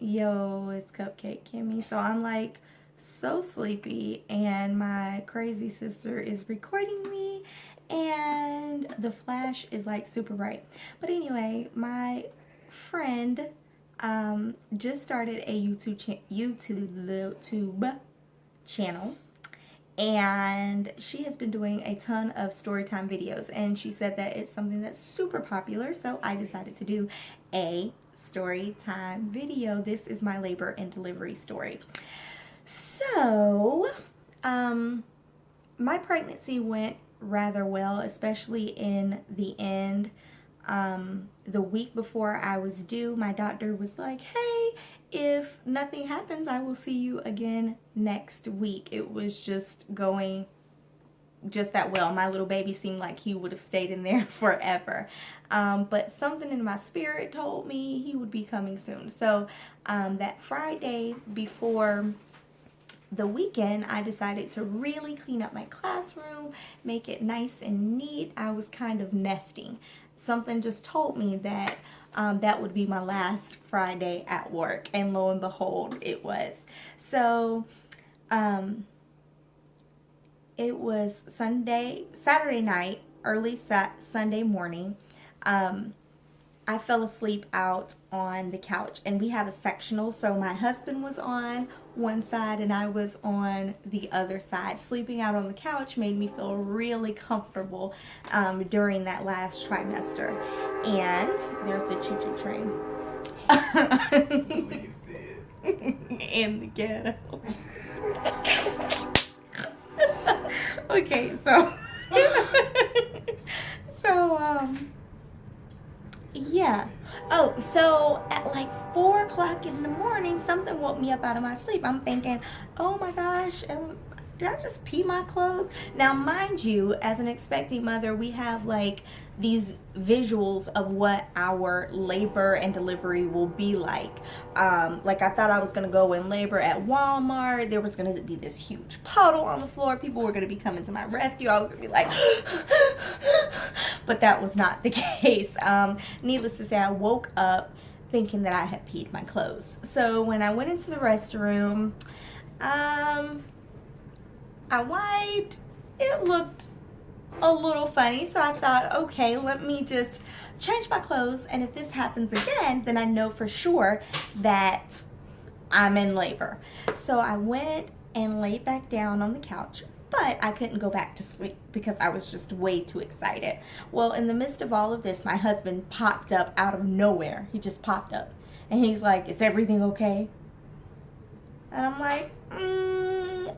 Yo, it's Cupcake Kimmy. So I'm like so sleepy, and my crazy sister is recording me, and the flash is like super bright. But anyway, my friend just started a YouTube channel, and she has been doing a ton of storytime videos, and she said that it's something that's super popular, so I decided to do a story time video. This is my labor and delivery story. So my pregnancy went rather well, especially in the end. The week before I was due, my doctor was like, hey, if nothing happens, I will see you again next week. It was just going just that well. My little baby seemed like he would have stayed in there forever. But something in my spirit told me he would be coming soon. So that Friday before the weekend, I decided to really clean up my classroom, make it nice and neat. I was kind of nesting. Something just told me that that would be my last Friday at work, and lo and behold, it was. So it was Saturday night, early Sunday morning. I fell asleep out on the couch, and we have a sectional, so my husband was on one side and I was on the other side. Sleeping out on the couch made me feel really comfortable during that last trimester. And there's the choo-choo train. In the ghetto. Okay, so yeah. Oh, so at like 4 o'clock in the morning, something woke me up out of my sleep. I'm thinking, oh my gosh, did I just pee my clothes? Now, mind you, as an expecting mother, we have like these visuals of what our labor and delivery will be like. Like I thought I was gonna go in labor at Walmart. There was gonna be this huge puddle on the floor. People were gonna be coming to my rescue. I was gonna be like, but that was not the case. Needless to say, I woke up thinking that I had peed my clothes. So when I went into the restroom, I wiped. It looked a little funny, so I thought, okay, let me just change my clothes, and if this happens again, then I know for sure that I'm in labor. So I went and laid back down on the couch, but I couldn't go back to sleep because I was just way too excited. Well, in the midst of all of this, my husband popped up out of nowhere. He just popped up, and he's like, is everything okay? And I'm like,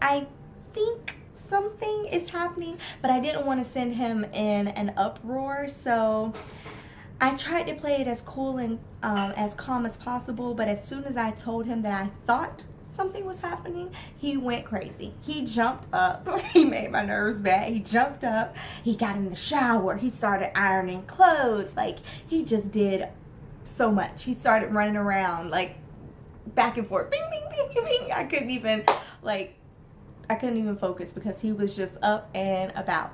I think something is happening, but I didn't want to send him in an uproar, so I tried to play it as cool and as calm as possible. But as soon as I told him that I thought something was happening, he went crazy. He jumped up. He made my nerves bad. He jumped up. He got in the shower. He started ironing clothes. Like, he just did so much. He started running around like back and forth. Bing, bing, bing, bing, bing. I couldn't even focus because he was just up and about.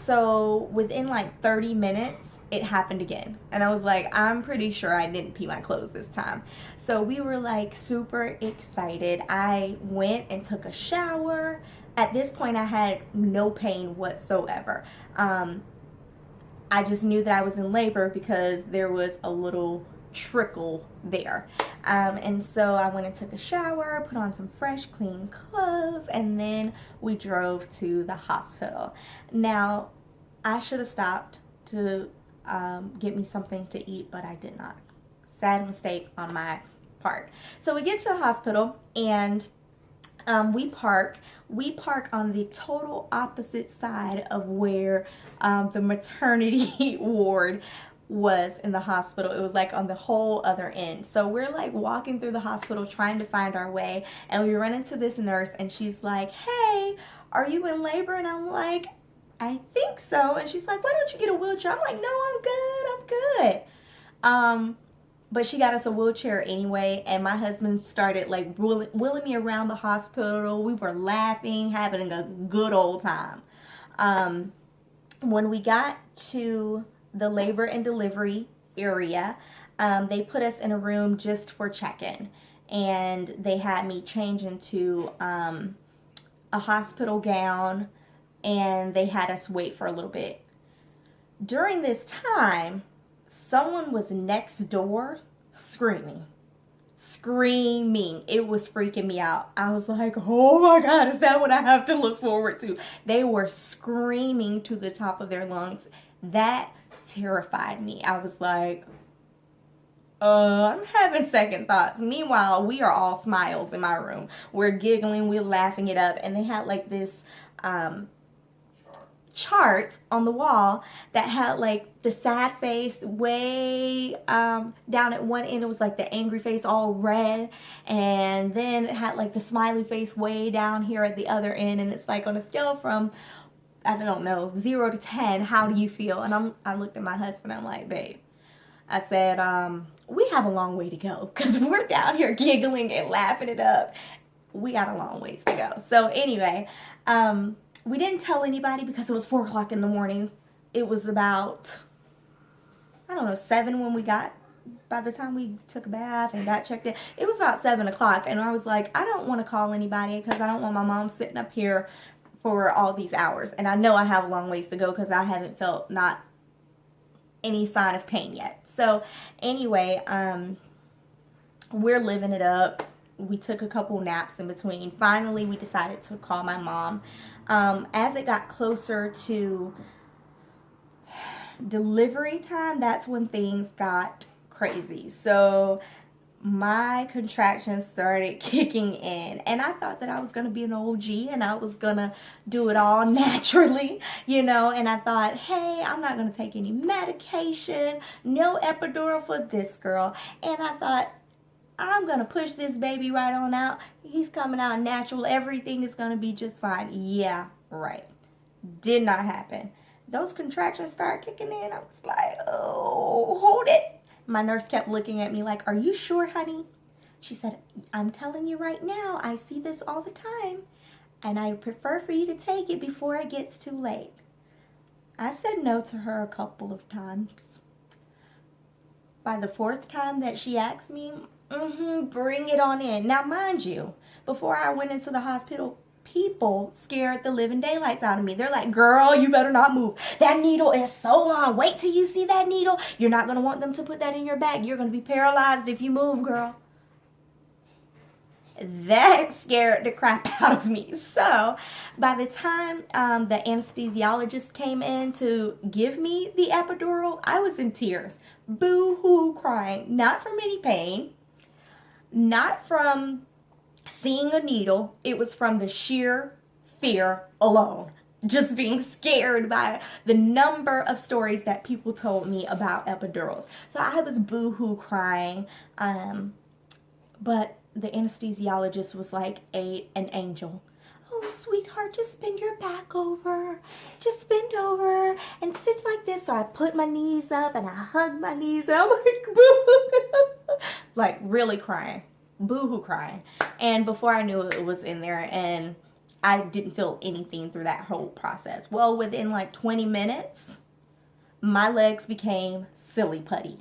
So within like 30 minutes, it happened again. And I was like, I'm pretty sure I didn't pee my clothes this time. So we were like super excited. I went and took a shower. At this point, I had no pain whatsoever. I just knew that I was in labor because there was a little trickle there. And so I went and took a shower, put on some fresh clean clothes, and then we drove to the hospital. Now, I should have stopped to get me something to eat, but I did not. Sad mistake on my part. So we get to the hospital, and we park on the total opposite side of where the maternity ward was in the hospital. It was like on the whole other end. So we're like walking through the hospital trying to find our way, and we run into this nurse, and she's like, hey, are you in labor? And I'm like, I think so. And she's like, why don't you get a wheelchair? I'm like, no, I'm good. But she got us a wheelchair anyway, and my husband started like wheeling me around the hospital. We were laughing, having a good old time. When we got to the labor and delivery area, They put us in a room just for check-in, and they had me change into a hospital gown, and they had us wait for a little bit. During this time, someone was next door screaming. It was freaking me out. I was like, oh my God, is that what I have to look forward to? They were screaming to the top of their lungs. That terrified me. I was like, I'm having second thoughts. Meanwhile, we are all smiles in my room. We're giggling, we're laughing it up. And they had like this chart on the wall that had like the sad face way down at one end. It was like the angry face all red, and then it had like the smiley face way down here at the other end. And it's like on a scale from, I don't know, 0 to 10, how do you feel? And I looked at my husband, I'm like, babe, I said, we have a long way to go, because we're down here giggling and laughing it up. We got a long ways to go. So anyway, we didn't tell anybody because it was 4 o'clock in the morning. It was about, I don't know, 7 when we got, by the time we took a bath and got checked in. It was about 7 o'clock, and I was like, I don't want to call anybody because I don't want my mom sitting up here for all these hours. And I know I have a long ways to go because I haven't felt not any sign of pain yet. So anyway, we're living it up. We took a couple naps in between. Finally, we decided to call my mom. As it got closer to delivery time, that's when things got crazy. So my contractions started kicking in, and I thought that I was going to be an OG and I was going to do it all naturally, you know, and I thought, hey, I'm not going to take any medication, no epidural for this girl. And I thought, I'm going to push this baby right on out. He's coming out natural. Everything is going to be just fine. Yeah, right. Did not happen. Those contractions started kicking in. I was like, oh, hold it. My nurse kept looking at me like, are you sure, honey? She said, I'm telling you right now, I see this all the time, and I prefer for you to take it before it gets too late. I said no to her a couple of times. By the 4th time that she asked me, bring it on in. Now, mind you, before I went into the hospital, people scared the living daylights out of me. They're like, girl, you better not move. That needle is so long. Wait till you see that needle. You're not going to want them to put that in your bag. You're going to be paralyzed if you move, girl. That scared the crap out of me. So by the time the anesthesiologist came in to give me the epidural, I was in tears, boo-hoo crying, not from any pain, not from seeing a needle. It was from the sheer fear alone. Just being scared by the number of stories that people told me about epidurals. So I was boo-hoo crying. But the anesthesiologist was like an angel. Oh, sweetheart, just bend your back over. Just bend over and sit like this. So I put my knees up and I hugged my knees. And I'm like, boo. Like really crying. Boo-hoo crying. And before I knew it, it was in there, and I didn't feel anything through that whole process. Well, within like 20 minutes, my legs became silly putty.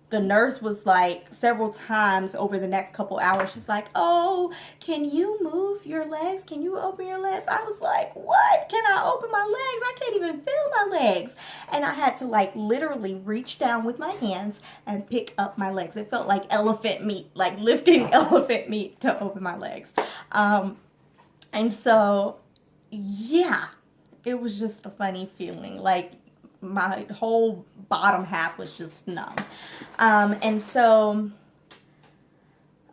The nurse was like several times over the next couple hours, she's like, oh, can you move your legs? Can you open your legs? I was like, what? Can I open my legs? I can't even feel my legs. And I had to like literally reach down with my hands and pick up my legs. It felt like elephant meat, like lifting elephant meat to open my legs. And so, yeah, it was just a funny feeling. Like, my whole bottom half was just numb. And so,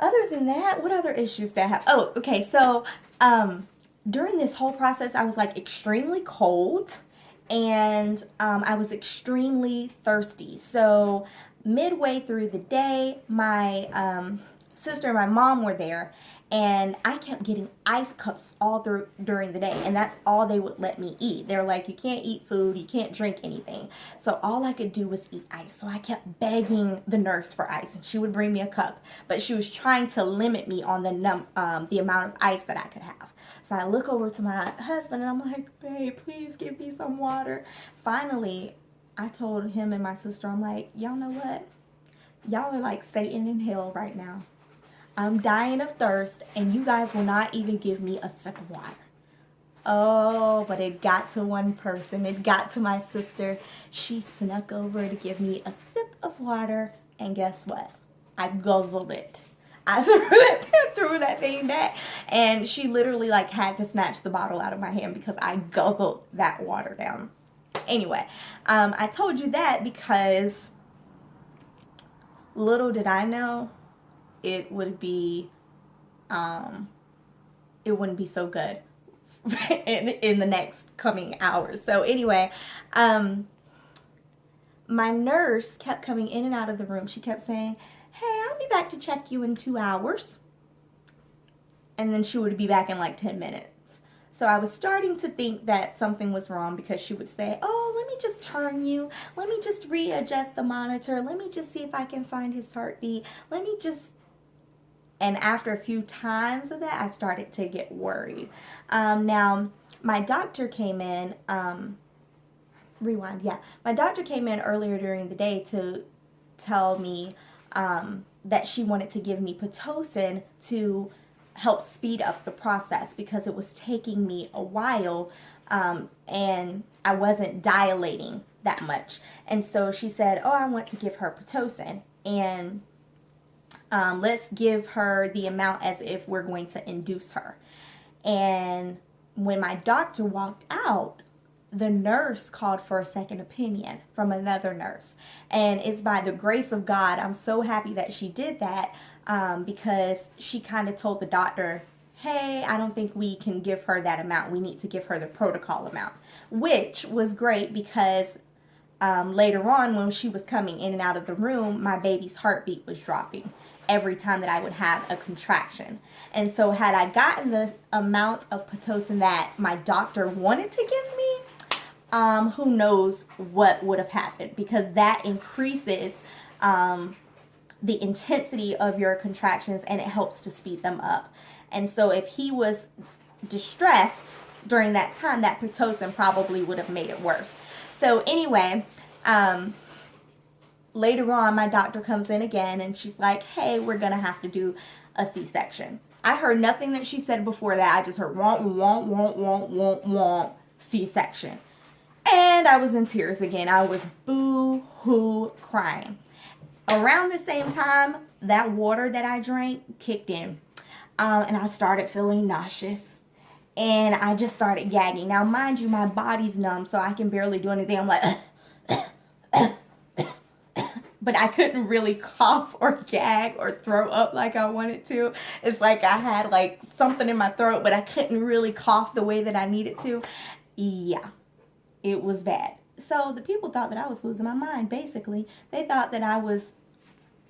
other than that, what other issues did I have? Oh, okay, so during this whole process, I was like extremely cold, and I was extremely thirsty. So midway through the day, my sister and my mom were there, and I kept getting ice cups all through during the day, and that's all they would let me eat. They're like, you can't eat food, you can't drink anything. So all I could do was eat ice. So I kept begging the nurse for ice, and she would bring me a cup, but she was trying to limit me on the amount of ice that I could have. So I look over to my husband, and I'm like, babe, please give me some water. Finally, I told him and my sister, I'm like, y'all know what? Y'all are like Satan in hell right now. I'm dying of thirst, and you guys will not even give me a sip of water. Oh, but it got to one person. It got to my sister. She snuck over to give me a sip of water, and guess what? I guzzled it. I threw that thing back, and she literally like had to snatch the bottle out of my hand because I guzzled that water down. Anyway, I told you that because little did I know it wouldn't be so good in the next coming hours. So anyway, my nurse kept coming in and out of the room. She kept saying, "Hey, I'll be back to check you in 2 hours." And then she would be back in like 10 minutes. So I was starting to think that something was wrong because she would say, "Oh, let me just turn you. Let me just readjust the monitor. Let me just see if I can find his heartbeat. Let me just..." And after a few times of that, I started to get worried. Now, my doctor came in, my doctor came in earlier during the day to tell me that she wanted to give me Pitocin to help speed up the process because it was taking me a while and I wasn't dilating that much. And so she said, "Oh, I want to give her Pitocin, and let's give her the amount as if we're going to induce her." And when my doctor walked out, the nurse called for a second opinion from another nurse. And it's by the grace of God, I'm so happy that she did that because she kind of told the doctor, "Hey, I don't think we can give her that amount. We need to give her the protocol amount," which was great because later on when she was coming in and out of the room, my baby's heartbeat was dropping every time that I would have a contraction. And so had I gotten the amount of Pitocin that my doctor wanted to give me, who knows what would have happened, because that increases the intensity of your contractions and it helps to speed them up. And so if he was distressed during that time, that Pitocin probably would have made it worse. So anyway, later on, my doctor comes in again and she's like, "Hey, we're going to have to do a C-section." I heard nothing that she said before that. I just heard want, C-section. And I was in tears again. I was boo-hoo crying. Around the same time, that water that I drank kicked in. And I started feeling nauseous. And I just started gagging. Now, mind you, my body's numb, so I can barely do anything. I'm like, but I couldn't really cough or gag or throw up like I wanted to. It's like I had like something in my throat, but I couldn't really cough the way that I needed to. Yeah, it was bad. So the people thought that I was losing my mind, basically. They thought that I was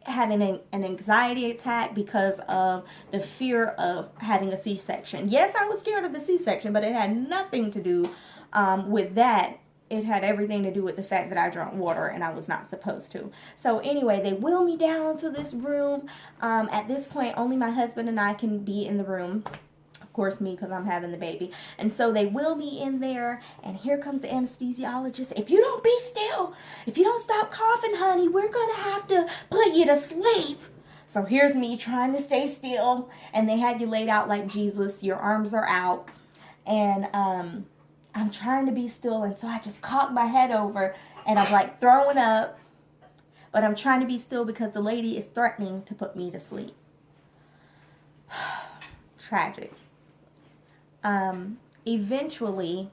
having an anxiety attack because of the fear of having a C-section. Yes, I was scared of the C-section, but it had nothing to do with that. It had everything to do with the fact that I drank water and I was not supposed to. So anyway, they wheel me down to this room. At this point, only my husband and I can be in the room. Of course, me, because I'm having the baby. And so they wheel me in there, and here comes the anesthesiologist. "If you don't be still, if you don't stop coughing, honey, we're going to have to put you to sleep." So here's me trying to stay still, and they had you laid out like Jesus. Your arms are out, and I'm trying to be still, and so I just cocked my head over, and I'm like throwing up, but I'm trying to be still because the lady is threatening to put me to sleep. Tragic. Eventually,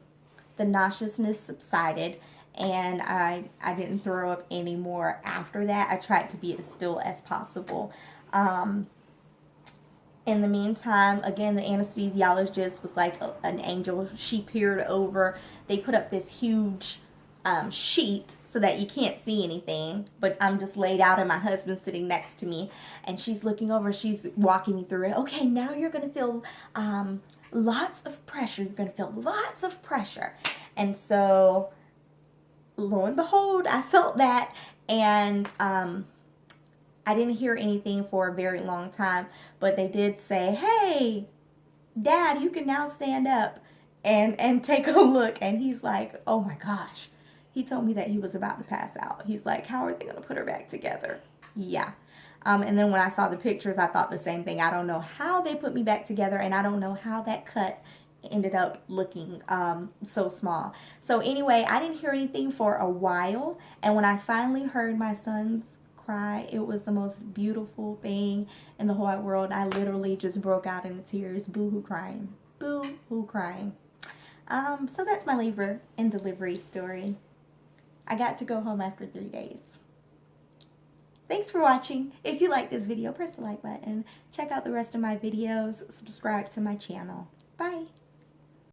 the nauseousness subsided, and I didn't throw up anymore after that. I tried to be as still as possible. In the meantime, again, the anesthesiologist was like an angel. She peered over. They put up this huge sheet so that you can't see anything, but I'm just laid out and my husband's sitting next to me, and she's looking over. She's walking me through it. "Okay, now you're going to feel lots of pressure. You're going to feel lots of pressure." And so, lo and behold, I felt that, and I didn't hear anything for a very long time, but they did say, "Hey, Dad, you can now stand up and take a look." And he's like, "Oh my gosh." He told me that he was about to pass out. He's like, "How are they going to put her back together?" Yeah. And then when I saw the pictures, I thought the same thing. I don't know how they put me back together, and I don't know how that cut ended up looking so small. So anyway, I didn't hear anything for a while, and when I finally heard my son's cry, it was the most beautiful thing in the whole wide world. I literally just broke out into tears, boo-hoo crying, boo-hoo crying. So that's my labor and delivery story. I got to go home after 3 days. Thanks for watching. If you like this video, press the like button. Check out the rest of my videos. Subscribe to my channel. Bye.